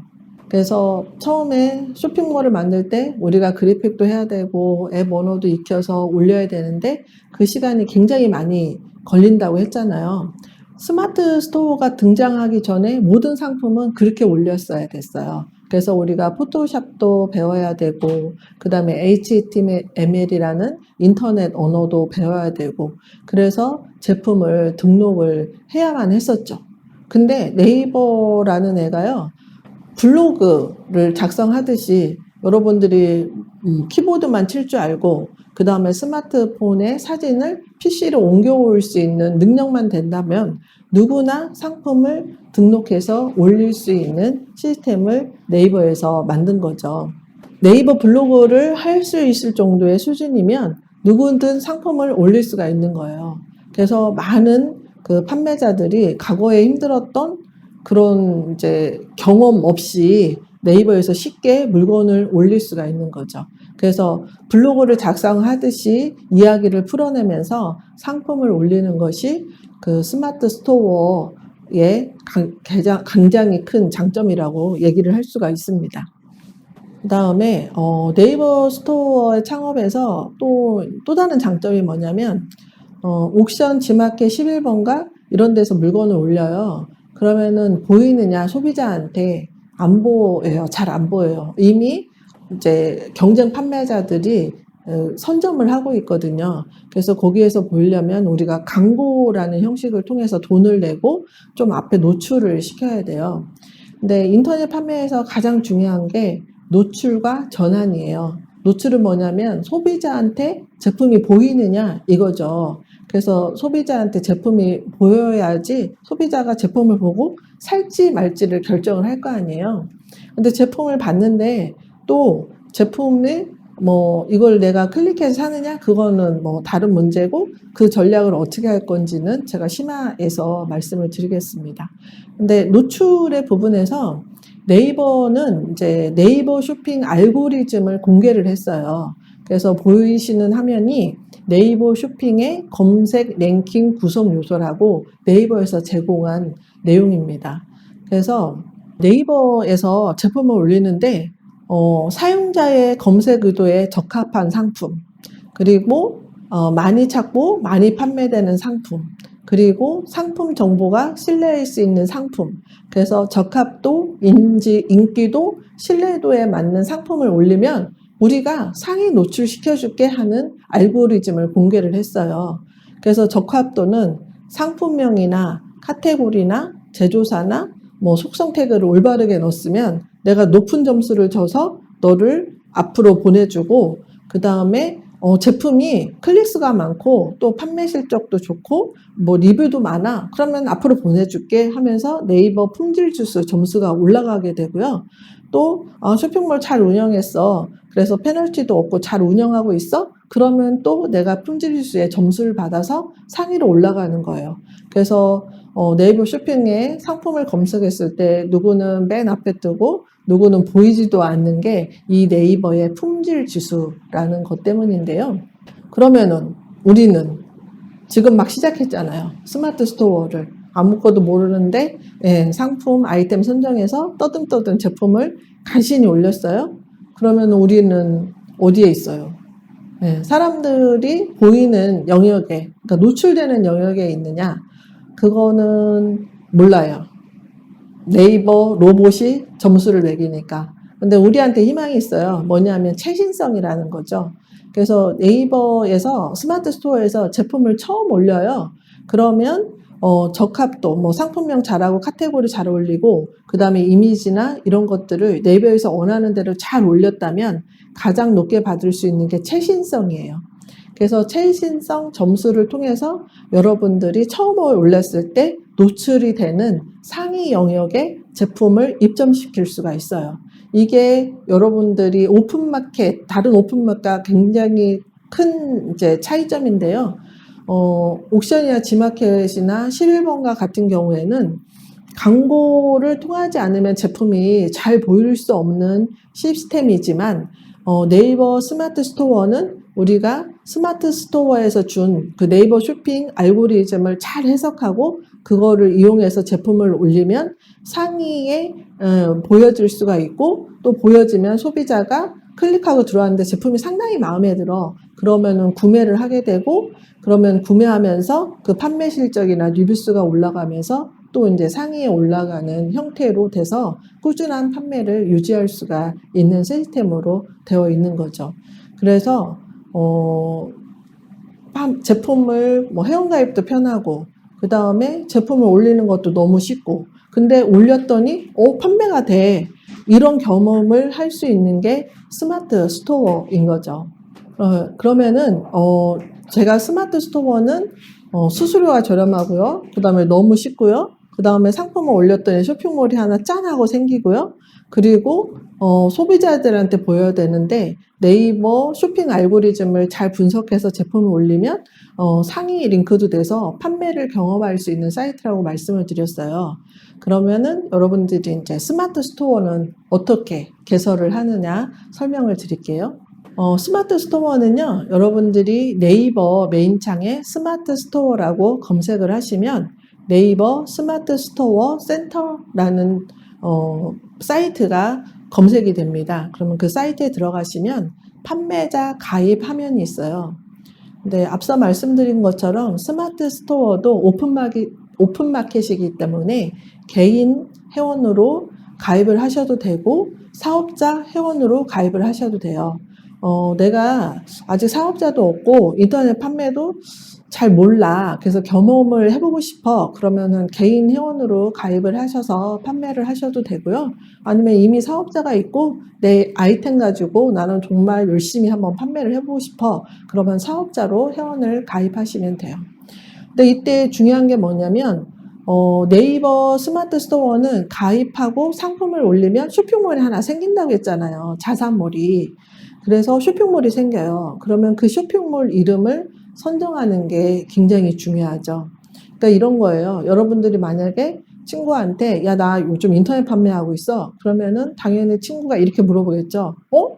그래서 처음에 쇼핑몰을 만들 때 우리가 그래픽도 해야 되고 앱 언어도 익혀서 올려야 되는데 그 시간이 굉장히 많이 걸린다고 했잖아요. 스마트 스토어가 등장하기 전에 모든 상품은 그렇게 올렸어야 됐어요. 그래서 우리가 포토샵도 배워야 되고 그 다음에 HTML이라는 인터넷 언어도 배워야 되고 그래서 제품을 등록을 해야만 했었죠. 근데 네이버라는 애가요, 블로그를 작성하듯이 여러분들이 키보드만 칠 줄 알고 그 다음에 스마트폰에 사진을 PC로 옮겨올 수 있는 능력만 된다면 누구나 상품을 등록해서 올릴 수 있는 시스템을 네이버에서 만든 거죠. 네이버 블로그를 할 수 있을 정도의 수준이면 누구든 상품을 올릴 수가 있는 거예요. 그래서 많은 그 판매자들이 과거에 힘들었던 그런 이제 경험 없이 네이버에서 쉽게 물건을 올릴 수가 있는 거죠. 그래서 블로그를 작성하듯이 이야기를 풀어내면서 상품을 올리는 것이 그 스마트 스토어의 굉장히 큰 장점이라고 얘기를 할 수가 있습니다. 그 다음에 네이버 스토어 창업에서 또 다른 장점이 뭐냐면 옥션 지마켓 11번가 이런 데서 물건을 올려요. 그러면은 보이느냐 소비자한테 안 보여요. 잘 안 보여요. 이미 이제 경쟁 판매자들이 선점을 하고 있거든요. 그래서 거기에서 보려면 우리가 광고라는 형식을 통해서 돈을 내고 좀 앞에 노출을 시켜야 돼요. 근데 인터넷 판매에서 가장 중요한 게 노출과 전환이에요. 노출은 뭐냐면 소비자한테 제품이 보이느냐 이거죠. 그래서 소비자한테 제품이 보여야지 소비자가 제품을 보고 살지 말지를 결정을 할 거 아니에요. 근데 제품을 봤는데 또 제품을 이걸 내가 클릭해서 사느냐 그거는 다른 문제고 그 전략을 어떻게 할 건지는 제가 심화해서 말씀을 드리겠습니다. 근데 노출의 부분에서 네이버는 이제 네이버 쇼핑 알고리즘을 공개를 했어요. 그래서 보이시는 화면이 네이버 쇼핑의 검색 랭킹 구성 요소라고 네이버에서 제공한 내용입니다. 그래서 네이버에서 제품을 올리는데 사용자의 검색 의도에 적합한 상품, 그리고 많이 찾고 많이 판매되는 상품, 그리고 상품 정보가 신뢰할 수 있는 상품, 그래서 적합도, 인기도, 신뢰도에 맞는 상품을 올리면 우리가 상위 노출시켜줄게 하는 알고리즘을 공개를 했어요. 그래서 적합도는 상품명이나 카테고리나 제조사나 속성 태그를 올바르게 넣었으면 내가 높은 점수를 줘서 너를 앞으로 보내주고 그 다음에 제품이 클릭수가 많고 또 판매 실적도 좋고 리뷰도 많아 그러면 앞으로 보내줄게 하면서 네이버 품질 지수 점수가 올라가게 되고요. 또 쇼핑몰 잘 운영했어. 그래서 페널티도 없고 잘 운영하고 있어? 그러면 또 내가 품질지수에 점수를 받아서 상위로 올라가는 거예요. 그래서 네이버 쇼핑에 상품을 검색했을 때 누구는 맨 앞에 뜨고 누구는 보이지도 않는 게 이 네이버의 품질 지수라는 것 때문인데요. 그러면은 우리는 지금 막 시작했잖아요. 스마트 스토어를. 아무것도 모르는데 상품, 아이템 선정해서 떠듬떠듬 제품을 간신히 올렸어요. 그러면 우리는 어디에 있어요? 사람들이 보이는 영역에, 그러니까 노출되는 영역에 있느냐? 그거는 몰라요. 네이버 로봇이 점수를 매기니까. 근데 우리한테 희망이 있어요. 뭐냐면 최신성이라는 거죠. 그래서 네이버에서 스마트 스토어에서 제품을 처음 올려요. 그러면 적합도, 뭐 상품명 잘하고 카테고리 잘 올리고 그다음에 이미지나 이런 것들을 네이버에서 원하는 대로 잘 올렸다면 가장 높게 받을 수 있는 게 최신성이에요. 그래서 최신성 점수를 통해서 여러분들이 처음 올렸을 때 노출이 되는 상위 영역의 제품을 입점시킬 수가 있어요. 이게 여러분들이 오픈마켓, 다른 오픈마켓과 굉장히 큰 이제 차이점인데요. 옥션이나 지마켓이나 11번가 같은 경우에는 광고를 통하지 않으면 제품이 잘 보일 수 없는 시스템이지만 네이버 스마트 스토어는 우리가 스마트 스토어에서 준 그 네이버 쇼핑 알고리즘을 잘 해석하고 그거를 이용해서 제품을 올리면 상위에 보여질 수가 있고 또 보여지면 소비자가 클릭하고 들어왔는데 제품이 상당히 마음에 들어. 그러면은 구매를 하게 되고 그러면 구매하면서 그 판매 실적이나 리뷰수가 올라가면서 또 이제 상위에 올라가는 형태로 돼서 꾸준한 판매를 유지할 수가 있는 시스템으로 되어 있는 거죠. 그래서 제품을 뭐 회원가입도 편하고 그 다음에 제품을 올리는 것도 너무 쉽고 근데 올렸더니 판매가 돼. 이런 경험을 할 수 있는 게 스마트 스토어인 거죠. 그러면은 제가 스마트 스토어는 수수료가 저렴하고요. 그 다음에 너무 쉽고요. 그 다음에 상품을 올렸더니 쇼핑몰이 하나 짠 하고 생기고요. 그리고 소비자들한테 보여야 되는데 네이버 쇼핑 알고리즘을 잘 분석해서 제품을 올리면 상위 링크도 돼서 판매를 경험할 수 있는 사이트라고 말씀을 드렸어요. 그러면은 여러분들이 이제 스마트 스토어는 어떻게 개설을 하느냐 설명을 드릴게요. 스마트 스토어는요, 여러분들이 네이버 메인 창에 스마트 스토어라고 검색을 하시면 네이버 스마트 스토어 센터라는 사이트가 검색이 됩니다. 그러면 그 사이트에 들어가시면 판매자 가입 화면이 있어요. 근데 앞서 말씀드린 것처럼 스마트 스토어도 오픈마켓이기 때문에 개인 회원으로 가입을 하셔도 되고 사업자 회원으로 가입을 하셔도 돼요. 내가 아직 사업자도 없고 인터넷 판매도 잘 몰라. 그래서 경험을 해보고 싶어. 그러면은 개인 회원으로 가입을 하셔서 판매를 하셔도 되고요. 아니면 이미 사업자가 있고 내 아이템 가지고 나는 정말 열심히 한번 판매를 해보고 싶어. 그러면 사업자로 회원을 가입하시면 돼요. 근데 이때 중요한 게 뭐냐면 네이버 스마트 스토어는 가입하고 상품을 올리면 쇼핑몰이 하나 생긴다고 했잖아요. 자사몰이. 그래서 쇼핑몰이 생겨요. 그러면 그 쇼핑몰 이름을 선정하는 게 굉장히 중요하죠. 그러니까 이런 거예요. 여러분들이 만약에 친구한테 야, 나 요즘 인터넷 판매하고 있어. 그러면은 당연히 친구가 이렇게 물어보겠죠.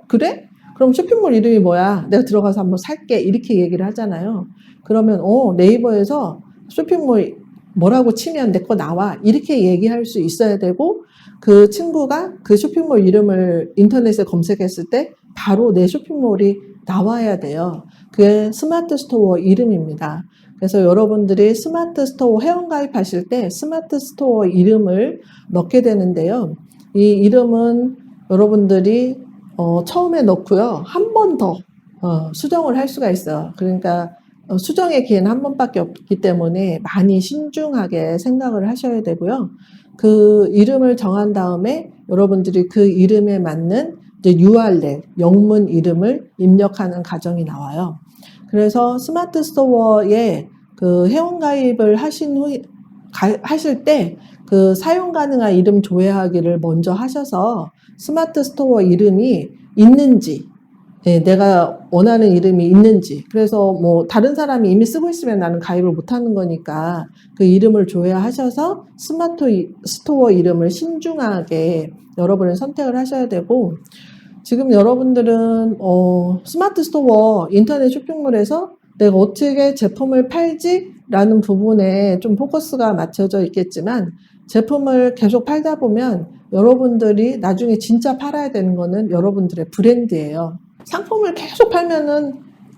그래? 그럼 쇼핑몰 이름이 뭐야? 내가 들어가서 한번 살게. 이렇게 얘기를 하잖아요. 그러면 네이버에서 쇼핑몰 뭐라고 치면 내 거 나와. 이렇게 얘기할 수 있어야 되고 그 친구가 그 쇼핑몰 이름을 인터넷에 검색했을 때 바로 내 쇼핑몰이 나와야 돼요. 그게 스마트 스토어 이름입니다. 그래서 여러분들이 스마트 스토어 회원가입하실 때 스마트 스토어 이름을 넣게 되는데요. 이 이름은 여러분들이 처음에 넣고요. 한 번 더 수정을 할 수가 있어요. 그러니까 수정의 기회는 한 번밖에 없기 때문에 많이 신중하게 생각을 하셔야 되고요. 그 이름을 정한 다음에 여러분들이 그 이름에 맞는 이제 URL, 영문 이름을 입력하는 과정이 나와요. 그래서 스마트 스토어에 그 회원가입을 하실 때 그 사용 가능한 이름 조회하기를 먼저 하셔서 스마트 스토어 이름이 있는지, 예, 내가 원하는 이름이 있는지. 그래서 뭐 다른 사람이 이미 쓰고 있으면 나는 가입을 못하는 거니까 그 이름을 조회하셔서 스마트 스토어 이름을 신중하게 여러분은 선택을 하셔야 되고, 지금 여러분들은 스마트 스토어 인터넷 쇼핑몰에서 내가 어떻게 제품을 팔지? 라는 부분에 좀 포커스가 맞춰져 있겠지만, 제품을 계속 팔다 보면 여러분들이 나중에 진짜 팔아야 되는 거는 여러분들의 브랜드예요. 상품을 계속 팔면은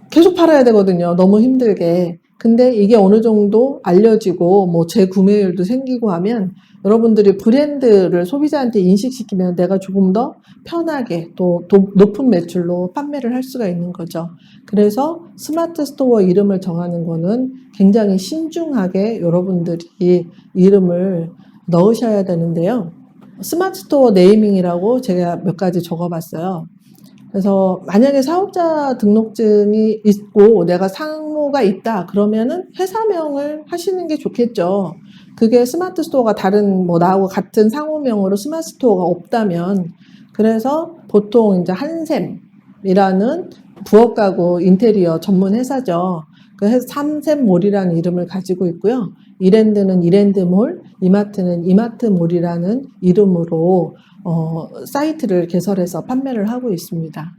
계속 팔아야 되거든요. 너무 힘들게. 근데 이게 어느 정도 알려지고 뭐 재구매율도 생기고 하면 여러분들이 브랜드를 소비자한테 인식시키면 내가 조금 더 편하게 또 높은 매출로 판매를 할 수가 있는 거죠. 그래서 스마트 스토어 이름을 정하는 거는 굉장히 신중하게 여러분들이 이름을 넣으셔야 되는데요. 스마트 스토어 네이밍이라고 제가 몇 가지 적어봤어요. 그래서 만약에 사업자 등록증이 있고 내가 상호가 있다 그러면은 회사명을 하시는 게 좋겠죠. 그게 스마트 스토어가 다른 뭐 나하고 같은 상호명으로 스마트 스토어가 없다면, 그래서 보통 이제 한샘이라는 부엌 가구 인테리어 전문 회사죠. 그 삼샘몰이라는 이름을 가지고 있고요. 이랜드는 이랜드몰, 이마트는 이마트몰이라는 이름으로 사이트를 개설해서 판매를 하고 있습니다.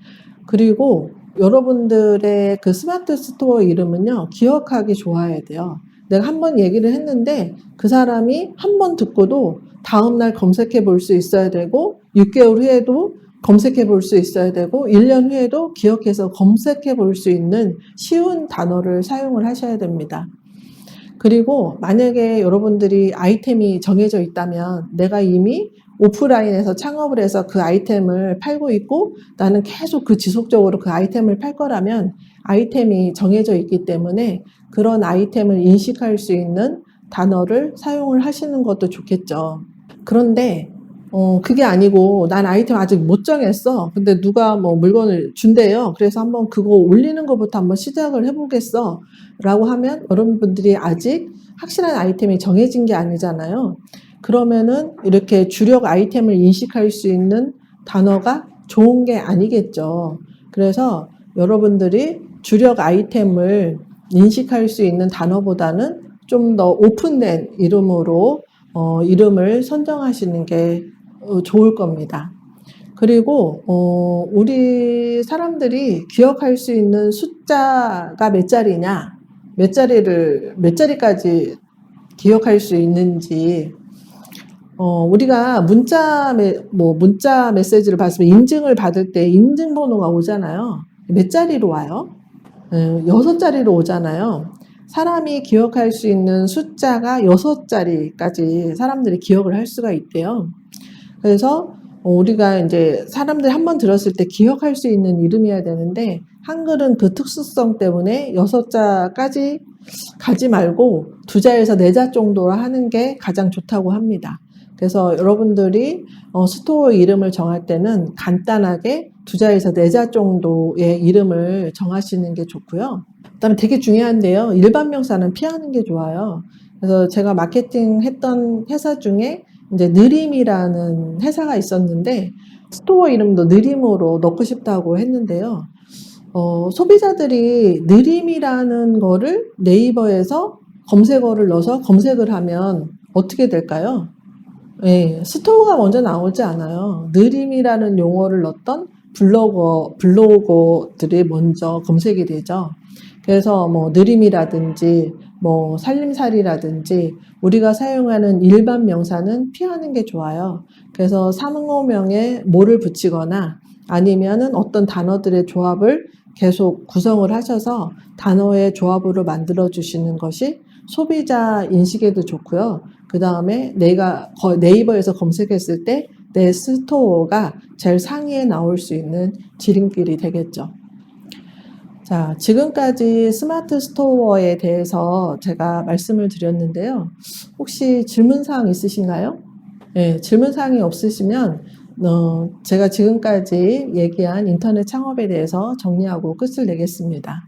그리고 여러분들의 그 스마트 스토어 이름은요, 기억하기 좋아야 돼요. 내가 한번 얘기를 했는데 그 사람이 한 번 듣고도 다음날 검색해 볼 수 있어야 되고, 6개월 후에도 검색해 볼 수 있어야 되고, 1년 후에도 기억해서 검색해 볼 수 있는 쉬운 단어를 사용을 하셔야 됩니다. 그리고 만약에 여러분들이 아이템이 정해져 있다면, 내가 이미 오프라인에서 창업을 해서 그 아이템을 팔고 있고 나는 계속 지속적으로 그 아이템을 팔 거라면 아이템이 정해져 있기 때문에 그런 아이템을 인식할 수 있는 단어를 사용을 하시는 것도 좋겠죠. 그런데 그게 아니고 난 아이템 아직 못 정했어. 근데 누가 뭐 물건을 준대요. 그래서 한번 그거 올리는 것부터 한번 시작을 해보겠어. 라고 하면 여러분들이 아직 확실한 아이템이 정해진 게 아니잖아요. 그러면은 이렇게 주력 아이템을 인식할 수 있는 단어가 좋은 게 아니겠죠. 그래서 여러분들이 주력 아이템을 인식할 수 있는 단어보다는 좀 더 오픈된 이름으로 이름을 선정하시는 게 좋을 겁니다. 그리고 우리 사람들이 기억할 수 있는 숫자가 몇 자리냐, 몇 자리까지 기억할 수 있는지, 우리가 문자 메시지를 받으면 인증을 받을 때 인증번호가 오잖아요. 몇 자리로 와요? 6자리로 오잖아요. 사람이 기억할 수 있는 숫자가 6자리까지 사람들이 기억을 할 수가 있대요. 그래서 우리가 이제 사람들이 한번 들었을 때 기억할 수 있는 이름이어야 되는데, 한글은 그 특수성 때문에 6자까지 가지 말고 2자에서 4자 정도로 하는 게 가장 좋다고 합니다. 그래서 여러분들이 스토어 이름을 정할 때는 간단하게 2자에서 4자 정도의 이름을 정하시는 게 좋고요. 그다음에 되게 중요한데요. 일반 명사는 피하는 게 좋아요. 그래서 제가 마케팅 했던 회사 중에 이제 느림이라는 회사가 있었는데 스토어 이름도 느림으로 넣고 싶다고 했는데요. 소비자들이 느림이라는 거를 네이버에서 검색어를 넣어서 검색을 하면 어떻게 될까요? 네, 스토어가 먼저 나오지 않아요. 느림이라는 용어를 넣었던 블로거들이 먼저 검색이 되죠. 그래서 뭐 느림이라든지 뭐 살림살이라든지 우리가 사용하는 일반 명사는 피하는 게 좋아요. 그래서 상호명에 뭐를 붙이거나 아니면은 어떤 단어들의 조합을 계속 구성을 하셔서 단어의 조합으로 만들어 주시는 것이 소비자 인식에도 좋고요. 그 다음에 내가 네이버에서 검색했을 때 내 스토어가 제일 상위에 나올 수 있는 지름길이 되겠죠. 자, 지금까지 스마트 스토어에 대해서 제가 말씀을 드렸는데요. 혹시 질문사항 있으신가요? 네, 질문사항이 없으시면 제가 지금까지 얘기한 인터넷 창업에 대해서 정리하고 끝을 내겠습니다.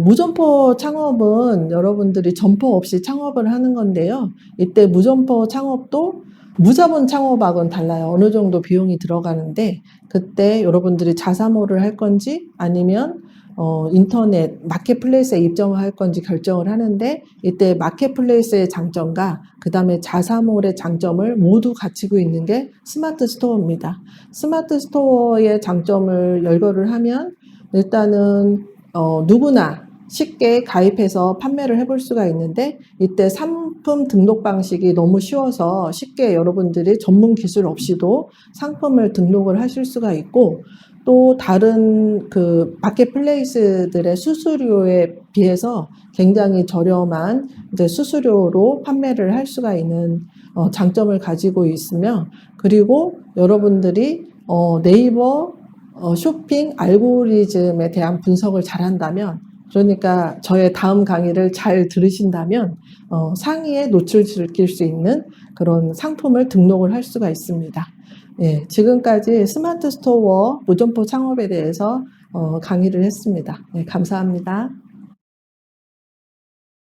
무점포 창업은 여러분들이 점포 없이 창업을 하는 건데요. 이때 무점포 창업도 무자본 창업하고는 달라요. 어느 정도 비용이 들어가는데 그때 여러분들이 자사모를 할 건지 아니면 인터넷 마켓플레이스에 입점을 할 건지 결정을 하는데 이때 마켓플레이스의 장점과 그 다음에 자사몰의 장점을 모두 갖추고 있는 게 스마트 스토어입니다. 스마트 스토어의 장점을 열거를 하면 일단은 누구나 쉽게 가입해서 판매를 해볼 수가 있는데 이때 상품 등록 방식이 너무 쉬워서 쉽게 여러분들이 전문 기술 없이도 상품을 등록을 하실 수가 있고 또 다른 그 마켓플레이스들의 수수료에 비해서 굉장히 저렴한 이제 수수료로 판매를 할 수가 있는 장점을 가지고 있으며 그리고 여러분들이 네이버 쇼핑 알고리즘에 대한 분석을 잘한다면 그러니까 저의 다음 강의를 잘 들으신다면 상위에 노출시킬 수 있는 그런 상품을 등록을 할 수가 있습니다. 예, 지금까지 스마트 스토어 무점포 창업에 대해서 강의를 했습니다. 네, 감사합니다.